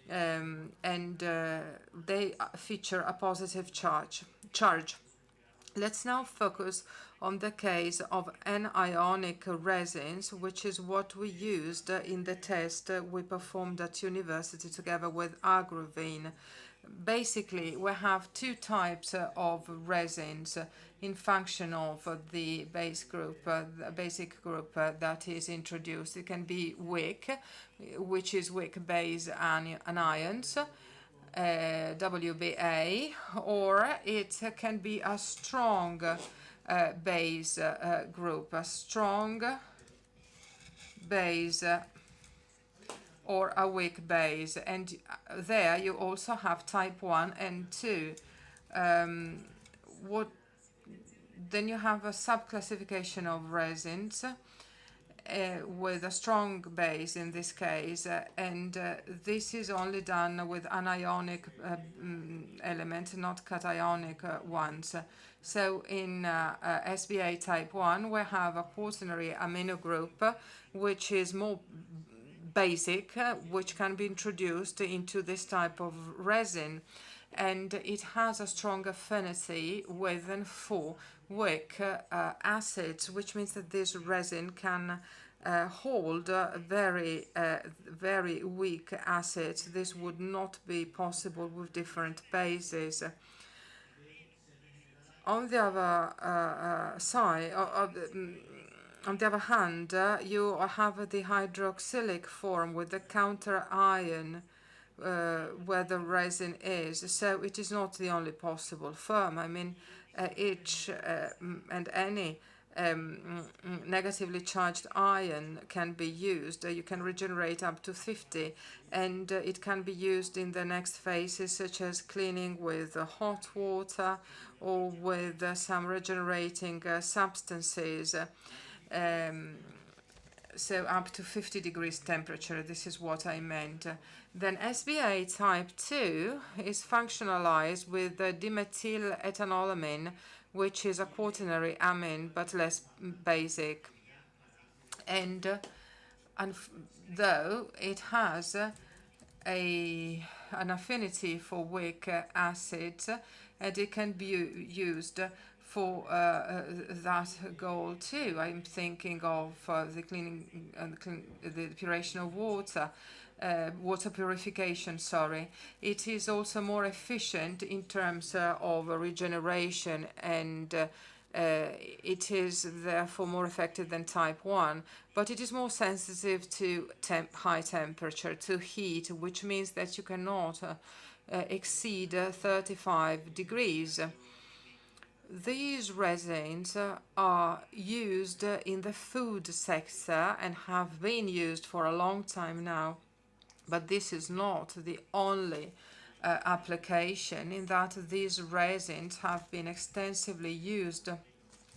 and they feature a positive charge. Let's now focus on the case of anionic resins, which is what we used in the test we performed at university together with Agrovin. Basically, we have two types of resins in function of the base group, the basic group that is introduced. It can be weak, which is weak base anions, WBA, or it can be a strong base group, a strong base or a weak base. And there you also have type 1 and 2. Then you have a subclassification of resins with a strong base in this case, and this is only done with anionic element, not cationic ones. So in SBA type 1, we have a quaternary amino group, which is more basic, which can be introduced into this type of resin, and it has a strong affinity with and for weak acids, which means that this resin can hold very weak acids. This would not be possible with different bases. On the other side, on the other hand, you have the hydroxylic form with the counter ion where the resin is. So it is not the only possible form. I mean, each and any negatively charged ion can be used. You can regenerate up to 50, and it can be used in the next phases, such as cleaning with hot water or with some regenerating substances. So up to 50 degrees temperature, this is what I meant. Then SBA type 2 is functionalized with the dimethyl which is a quaternary amine but less basic. And though it has an affinity for weak acids, and it can be used for that goal too. I'm thinking of the cleaning and the depuration of water, water purification, sorry. It is also more efficient in terms of regeneration, and it is therefore more effective than type 1, but it is more sensitive to high temperature, to heat, which means that you cannot exceed 35 degrees. These resins are used in the food sector and have been used for a long time now, but this is not the only application, in that these resins have been extensively used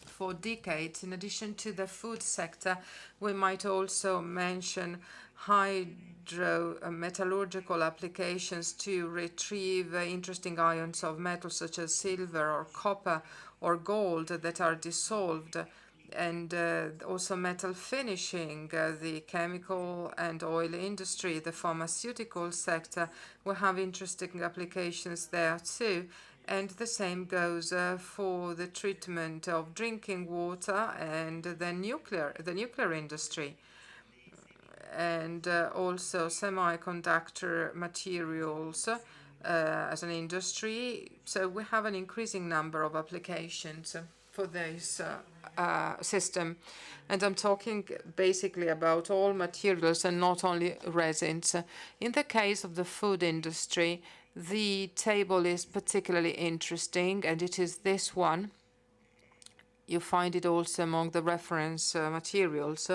for decades. In addition to the food sector, we might also mention metallurgical applications to retrieve interesting ions of metal such as silver or copper or gold that are dissolved, and also metal finishing, the chemical and oil industry, the pharmaceutical sector. We have interesting applications there too. And the same goes for the treatment of drinking water and the nuclear industry, and also semiconductor materials as an industry. So we have an increasing number of applications for this system. And I'm talking basically about all materials and not only resins. In the case of the food industry, the table is particularly interesting, and it is this one. You find it also among the reference materials.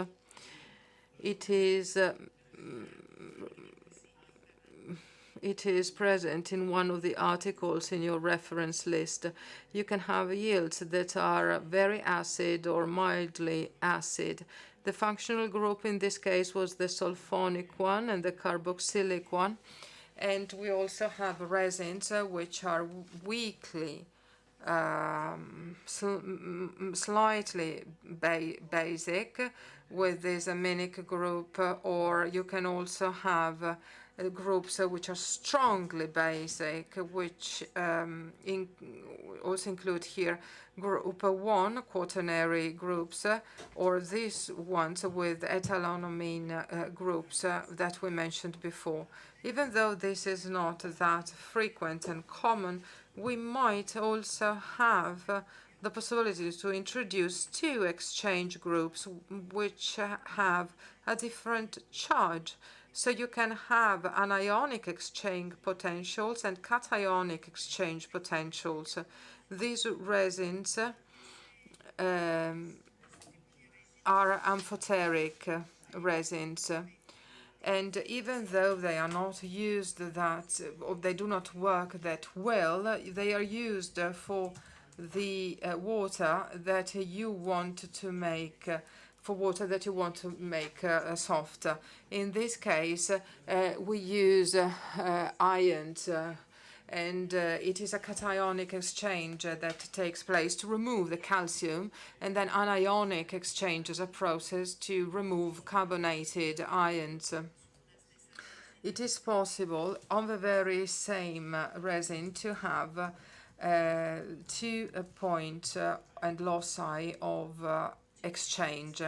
It is present in one of the articles in your reference list. You can have yields that are very acid or mildly acid. The functional group in this case was the sulfonic one and the carboxylic one. And we also have resins which are weakly, slightly basic with this aminic group, or you can also have groups which are strongly basic, which also include here group 1 quaternary groups, or these ones with ethylenamine groups that we mentioned before. Even though this is not that frequent and common, we might also have the possibility to introduce two exchange groups which have a different charge. So you can have anionic exchange potentials and cationic exchange potentials. These resins are amphoteric resins. And even though they are not used that, or they do not work that well, they are used for the water that you want to make softer. In this case, we use ions, and it is a cationic exchange that takes place to remove the calcium, and then anionic exchange is a process to remove carbonated ions. It is possible on the very same resin to have 2 point and loci of exchange.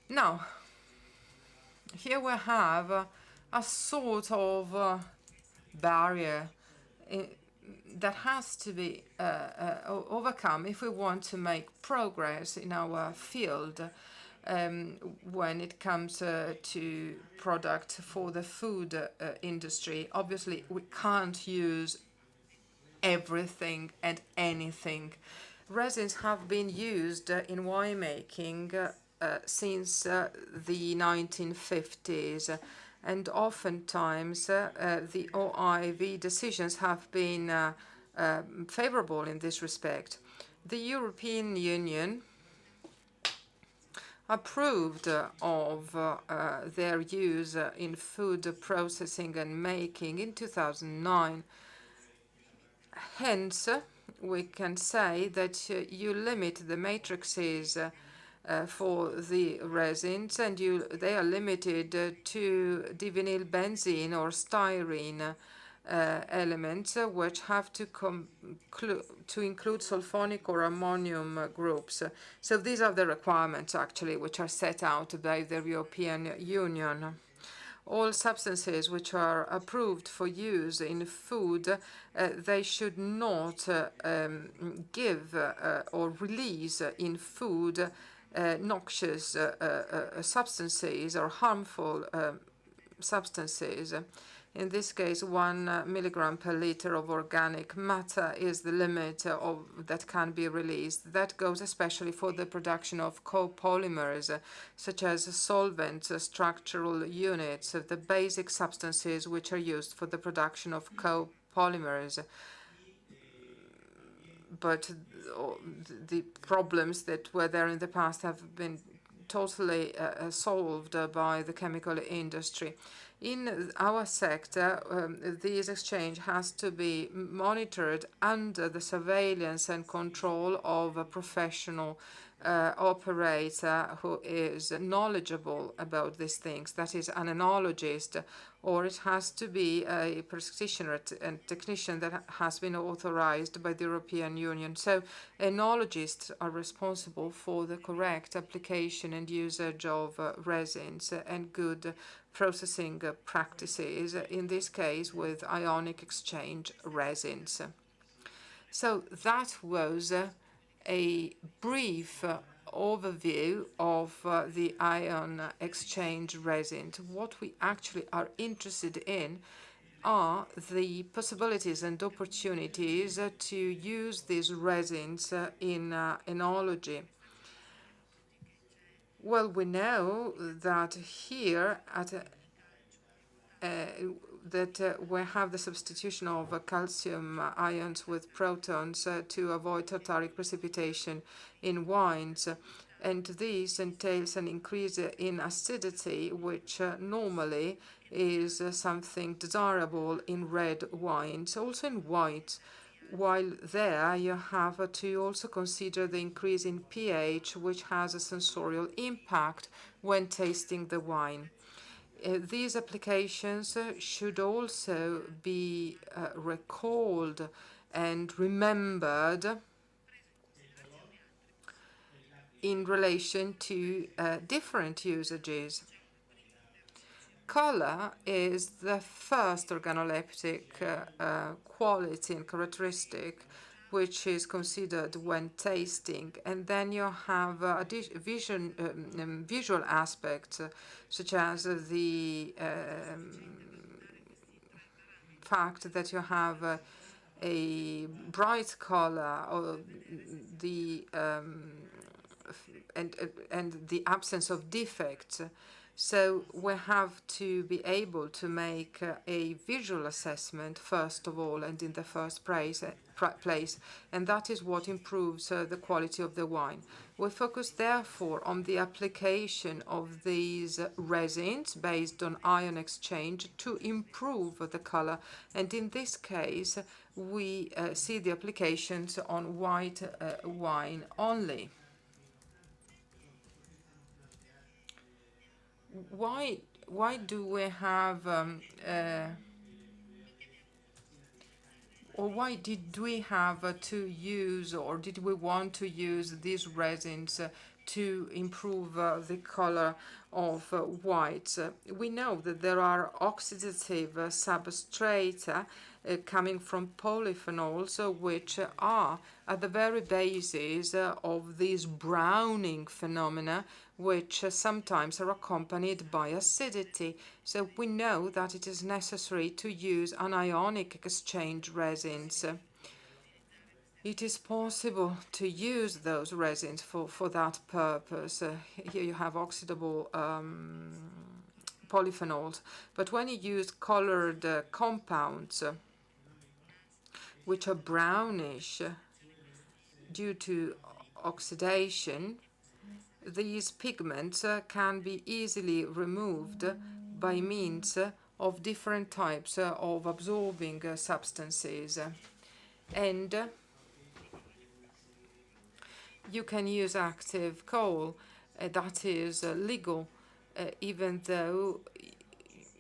Now, here we have a sort of barrier that has to be overcome if we want to make progress in our field when it comes to product for the food industry. Obviously, we can't use everything and anything. Resins have been used in winemaking since the 1950s, and oftentimes the OIV decisions have been favorable in this respect. The European Union approved of their use in food processing and making in 2009. Hence, we can say that you limit the matrices for the resins, and they are limited to divinyl benzene or styrene elements, which have to include sulfonic or ammonium groups. So these are the requirements actually which are set out by the European Union. All substances which are approved for use in food, they should not give or release in food noxious substances or harmful substances. In this case, 1 milligram per liter of organic matter is the limit that can be released. That goes especially for the production of copolymers, such as solvents, structural units, the basic substances which are used for the production of copolymers. But the problems that were there in the past have been totally solved by the chemical industry. In our sector, this exchange has to be monitored under the surveillance and control of a professional operator who is knowledgeable about these things, that is an enologist, or it has to be a practitioner and technician that has been authorized by the European Union. So enologists are responsible for the correct application and usage of resins and good processing practices, in this case with ionic exchange resins. So that was a brief overview of the ion exchange resins. What we actually are interested in are the possibilities and opportunities to use these resins in enology. Well, we know that here we have the substitution of calcium ions with protons to avoid tartaric precipitation in wines, and this entails an increase in acidity, which normally is something desirable in red wines, also in white. While there, you have to also consider the increase in pH, which has a sensorial impact when tasting the wine. These applications should also be recalled and remembered in relation to different usages. Color is the first organoleptic quality and characteristic which is considered when tasting, and then you have visual aspects such as the fact that you have a bright color, or the and the absence of defects. So we have to be able to make a visual assessment first of all and in the first place, and that is what improves the quality of the wine. We focus therefore on the application of these resins based on ion exchange to improve the color, and in this case we see the applications on white wine only. Why do we have or why did we have to use, or did we want to use these resins to improve the color of whites? We know that there are oxidative substrata coming from polyphenols, which are at the very basis of these browning phenomena, which sometimes are accompanied by acidity. So we know that it is necessary to use anionic exchange resins. It is possible to use those resins for that purpose. Here you have oxidable polyphenols, but when you use colored compounds which are brownish due to oxidation, these pigments can be easily removed by means of different types of absorbing substances. And you can use active coal, that is legal, even though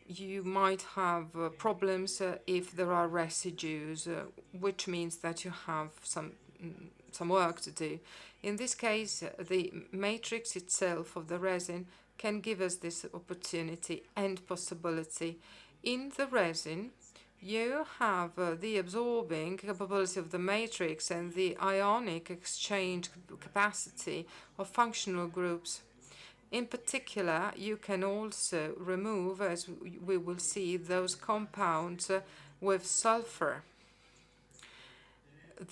you might have problems if there are residues, which means that you have some work to do. In this case, the matrix itself of the resin can give us this opportunity and possibility. In the resin, you have the absorbing capability of the matrix and the ionic exchange capacity of functional groups. In particular, you can also remove, as we will see, those compounds with sulfur.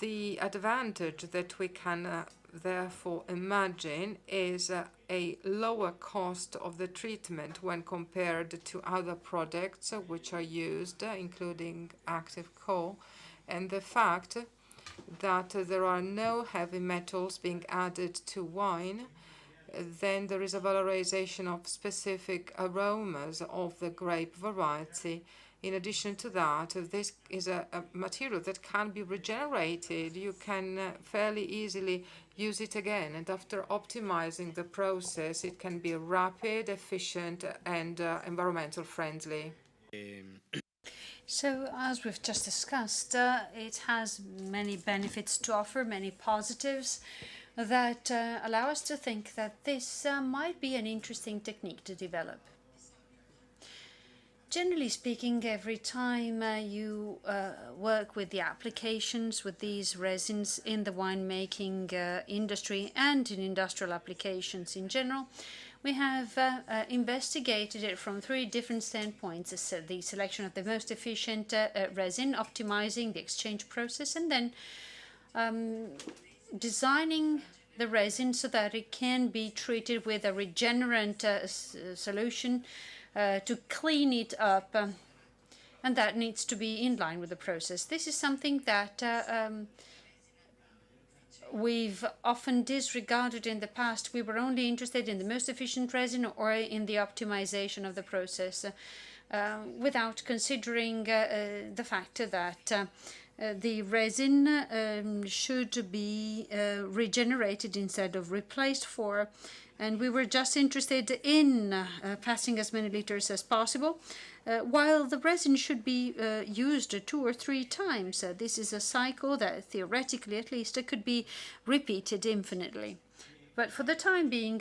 The advantage that we can therefore imagine is a lower cost of the treatment when compared to other products which are used, including active coal, and the fact that there are no heavy metals being added to wine. Then there is a valorization of specific aromas of the grape variety. In addition to that, this is a material that can be regenerated. You can fairly easily use it again, and after optimizing the process, it can be rapid, efficient, and environmental friendly. So, as we've just discussed, it has many benefits to offer, many positives that allow us to think that this might be an interesting technique to develop. Generally speaking, every time you work with the applications with these resins in the winemaking industry and in industrial applications in general, we have investigated it from three different standpoints: the selection of the most efficient resin, optimizing the exchange process, and then designing the resin so that it can be treated with a regenerant solution to clean it up, and that needs to be in line with the process. This is something that we've often disregarded in the past. We were only interested in the most efficient resin or in the optimization of the process, without considering the fact that the resin should be regenerated instead of replaced for and we were just interested in passing as many liters as possible, while the resin should be used 2 or 3 times. This is a cycle that theoretically at least could be repeated infinitely. But for the time being,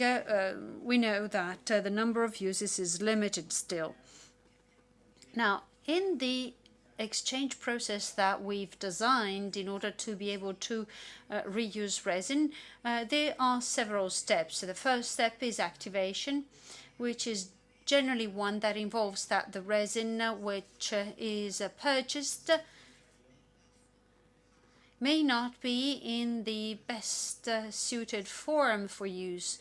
we know that the number of uses is limited still. Now, in the exchange process that we've designed in order to be able to reuse resin, there are several steps. So the first step is activation, which is generally one that involves that the resin which is purchased may not be in the best suited form for use.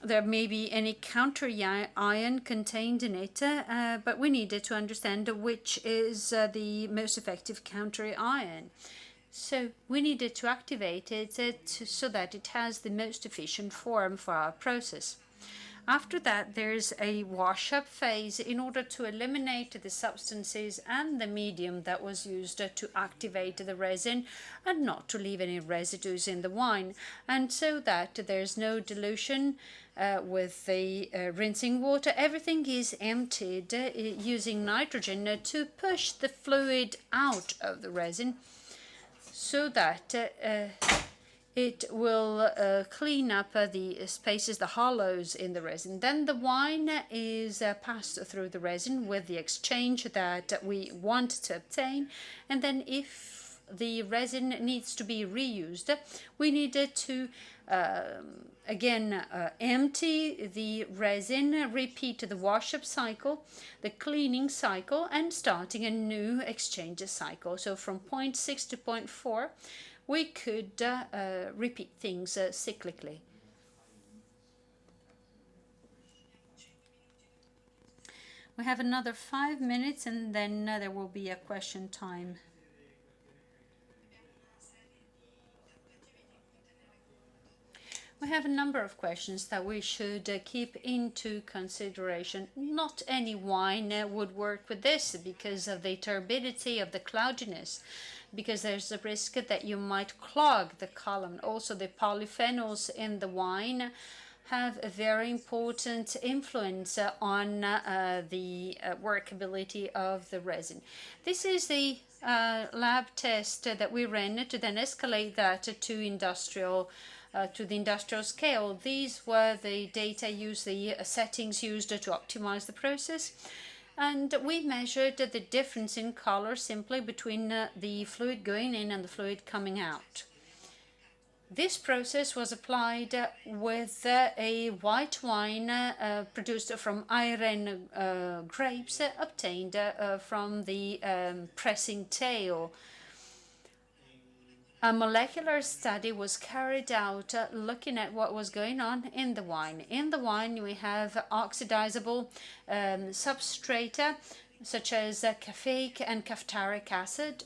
There may be any counter ion contained in it, but we needed to understand which is the most effective counter ion. So we needed to activate it so that it has the most efficient form for our process. After that, there's a wash-up phase in order to eliminate the substances and the medium that was used to activate the resin and not to leave any residues in the wine, and so that there's no dilution with the rinsing water. Everything is emptied using nitrogen to push the fluid out of the resin so that it will clean up the spaces, the hollows in the resin. Then the wine is passed through the resin with the exchange that we want to obtain. And then if the resin needs to be reused, we needed to again empty the resin, repeat the wash-up cycle, the cleaning cycle, and starting a new exchange cycle. So from point 6 to point 4, we could repeat things cyclically. We have another 5 minutes and then there will be a question time. We have a number of questions that we should keep into consideration. Not any wine would work with this because of the turbidity of the cloudiness, because there's a risk that you might clog the column. Also, the polyphenols in the wine have a very important influence on the workability of the resin. This is the lab test that we ran to then escalate that to the industrial scale. These were the data used, the settings used to optimize the process. And we measured the difference in color simply between the fluid going in and the fluid coming out. This process was applied with a white wine produced from Iren grapes obtained from the pressing tail. A molecular study was carried out looking at what was going on in the wine. In the wine, we have oxidizable substrata such as caffeic and caphtoric acid.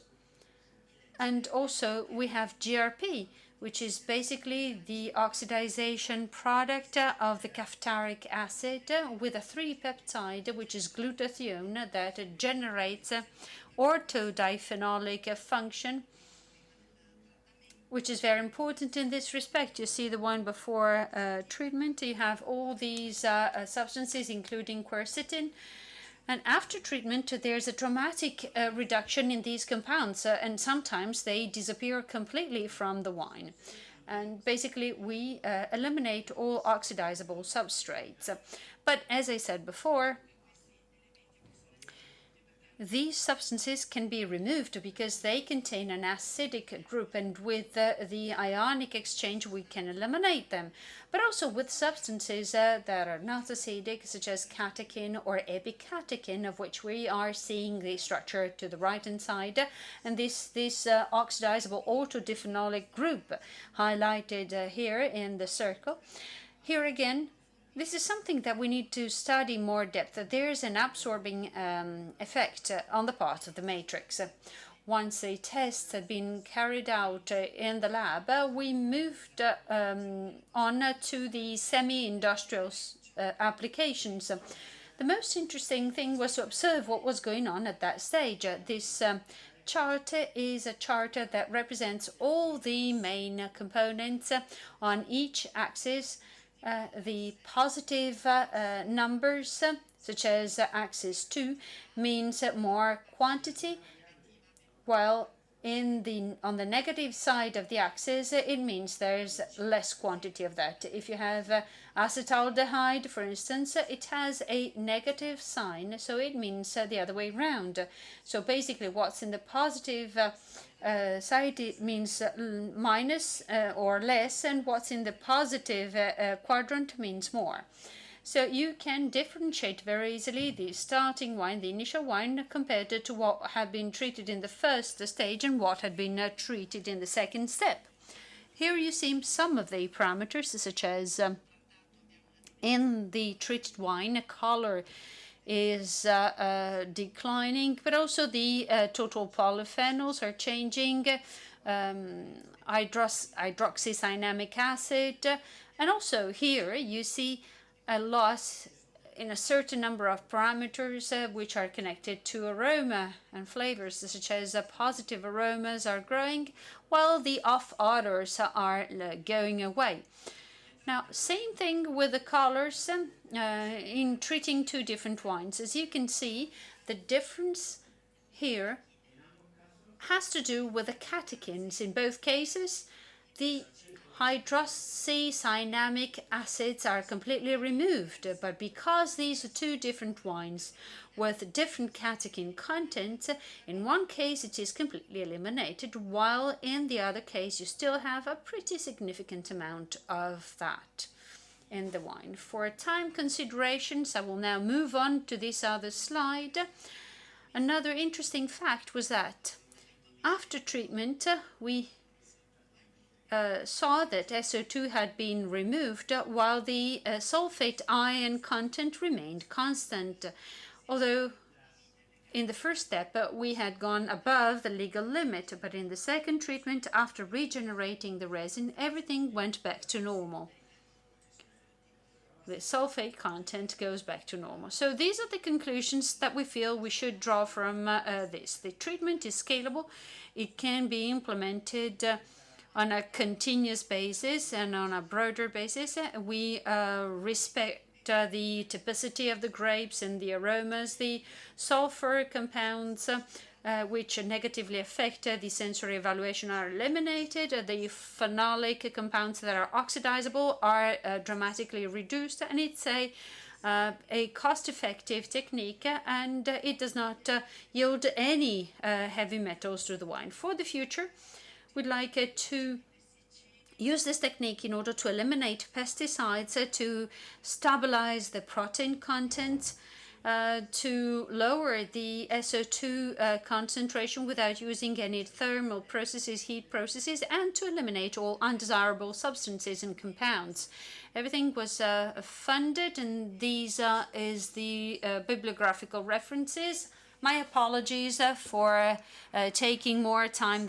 And also we have GRP, which is basically the oxidization product of the caphtoric acid with a 3-peptide, which is glutathione, that generates orthodiphenolic function, which is very important in this respect. You see the one before treatment, you have all these substances, including quercetin. And after treatment, there's a dramatic reduction in these compounds, and sometimes they disappear completely from the wine. And basically, we eliminate all oxidizable substrates. But as I said before, these substances can be removed because they contain an acidic group, and with the ionic exchange we can eliminate them. But also with substances that are not acidic, such as catechin or epicatechin, of which we are seeing the structure to the right-hand side, and this oxidizable orthodiphenolic group highlighted here in the circle. Here again, this is something that we need to study more depth. There is an absorbing effect on the part of the matrix. Once the tests had been carried out in the lab, we moved on to the semi-industrial applications. The most interesting thing was to observe what was going on at that stage. This chart is a chart that represents all the main components on each axis. The positive numbers, such as axis 2, means more quantity, while on the negative side of the axis, it means there's less quantity of that. If you have acetaldehyde, for instance, it has a negative sign, so it means the other way around. So basically, what's in the positive side, it means minus or less, and what's in the positive quadrant means more. So you can differentiate very easily the starting wine, the initial wine, compared to what had been treated in the first stage and what had been treated in the second step. Here you see some of the parameters, such as in the treated wine, color is declining, but also the total polyphenols are changing, hydroxycyanamic acid, and also here you see a loss in a certain number of parameters which are connected to aroma and flavors, such as positive aromas are growing while the off odors are going away. Now, same thing with the colors in treating two different wines. As you can see, the difference here has to do with the catechins. In both cases, the hydroxycyanamic acids are completely removed, but because these are two different wines with different catechin content, in one case it is completely eliminated, while in the other case you still have a pretty significant amount of that in the wine. For time considerations, I will now move on to this other slide. Another interesting fact was that after treatment, we saw that SO2 had been removed while the sulfate ion content remained constant. Although in the first step we had gone above the legal limit, but in the second treatment, after regenerating the resin, everything went back to normal. The sulfate content goes back to normal. So these are the conclusions that we feel we should draw from this. The treatment is scalable. It can be implemented on a continuous basis and on a broader basis. We respect the typicity of the grapes and the aromas. The sulfur compounds which negatively affect the sensory evaluation are eliminated. The phenolic compounds that are oxidizable are dramatically reduced, and it's a cost-effective technique, and it does not yield any heavy metals to the wine. For the future, we'd like to use this technique in order to eliminate pesticides, to stabilize the protein content, to lower the SO2 concentration without using any thermal processes, heat processes, and to eliminate all undesirable substances and compounds. Everything was funded, and these is the bibliographical references. My apologies for taking more time